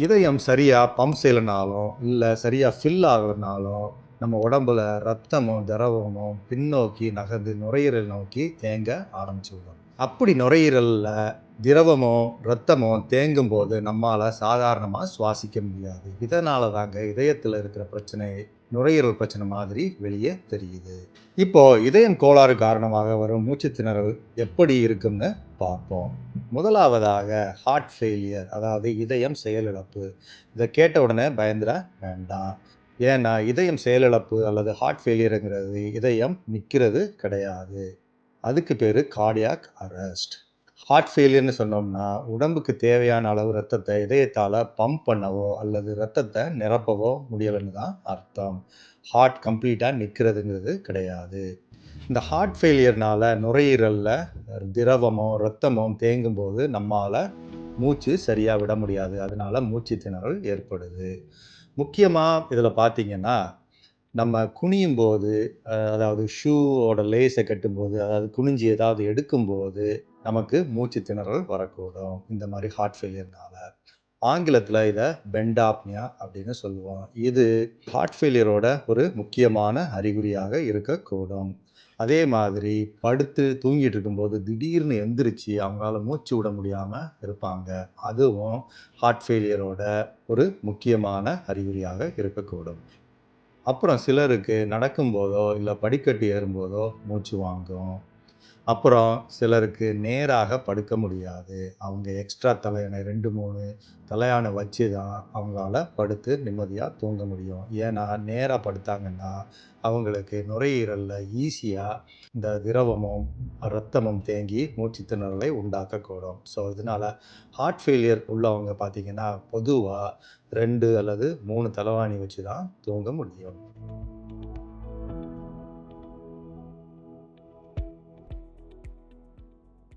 இதயம் சரியா பம்ப் செய்யலைனாலும், இல்ல சரியா ஃபில் ஆகலைனாலும், நம்ம உடம்புல ரத்தமும், திரவமும் பின்னோக்கி நகர்ந்து நுரையீரல் நோக்கி தேங்க ஆரம்பிச்சுடும். அப்படி நுரையீரல்ல திரவமோ, ரத்தமோ தேங்கும்போது நம்மால சாதாரணமா சுவாசிக்க முடியாது. இதனால தாங்க இதயத்துல இருக்கிற பிரச்சனை, நுரையீரல் பிரச்சனை மாதிரி வெளியே தெரியுது. இப்போ இதயம் கோளாறு காரணமாக வரும் மூச்சுத் திணறல் எப்படி இருக்குன்னு பார்ப்போம். முதலாவதாக ஹார்ட் ஃபெயிலியர், அதாவது இதயம் செயலிழப்பு. இதை கேட்ட உடனே பயந்துட வேண்டாம். ஏன்னா இதயம் செயலிழப்பு அல்லது ஹார்ட் ஃபெயிலியருங்கிறது இதயம் நிற்கிறது கிடையாது. அதுக்கு பேர் கார்டியாக் அரெஸ்ட். ஹார்ட் ஃபெயிலியர்னு சொன்னோம்னா உடம்புக்கு தேவையான அளவு ரத்தத்தை இதயத்தால் பம்ப் பண்ணவோ அல்லது ரத்தத்தை நிரப்பவோ முடியலைன்னு தான் அர்த்தம். ஹார்ட் கம்ப்ளீட்டாக நிற்கிறதுங்கிறது கிடையாது. இந்த ஹார்ட் ஃபெயிலியர்னால நுரையீரலில் திரவமோ ரத்தமோ தேங்கும் போது நம்மால் மூச்சு சரியாக விட முடியாது. அதனால மூச்சு திணறல் ஏற்படுது. முக்கியமாக இதில் பார்த்தீங்கன்னா, நம்ம குனியும் போது, அதாவது ஷூவோட லேஸை கட்டும்போது, அதாவது குனிஞ்சு ஏதாவது எடுக்கும்போது நமக்கு மூச்சு திணறல் வரக்கூடும். இந்த மாதிரி ஹார்ட் ஃபெயிலியர்னால ஆங்கிலத்தில் இதை பெண்டாப்னியா அப்படின்னு சொல்லுவோம். இது ஹார்ட் ஃபெயிலியரோட ஒரு முக்கியமான அறிகுறியாக இருக்கக்கூடும். அதே மாதிரி படுத்து தூங்கிட்டு இருக்கும்போது திடீர்னு எந்திரிச்சு அவங்களால மூச்சு விட முடியாமல் இருப்பாங்க. அதுவும் ஹார்ட் ஃபெயிலியரோட ஒரு முக்கியமான அறிகுறியாக இருக்கக்கூடும். அப்புறம் சிலருக்கு நடக்கும்போதோ இல்லை படிக்கட்டு ஏறும்போதோ மூச்சு வாங்கும். அப்புறம் சிலருக்கு நேராக படுக்க முடியாது. அவங்க எக்ஸ்ட்ரா தலையணை 2, 3 தலையணை வச்சு தான் அவங்களால படுத்து நிம்மதியாக தூங்க முடியும். ஏன்னா நேராக படுத்தாங்கன்னா அவங்களுக்கு நுரையீரலில் ஈஸியாக இந்த திரவமும் இரத்தமும் தேங்கி மூச்சு திணறலை உண்டாக்கக்கூடும். ஸோ இதனால் ஹார்ட் ஃபெயிலியர் உள்ளவங்க பார்த்திங்கன்னா பொதுவாக 2 அல்லது 3 தலைவாணி வச்சு தான் தூங்க முடியும்.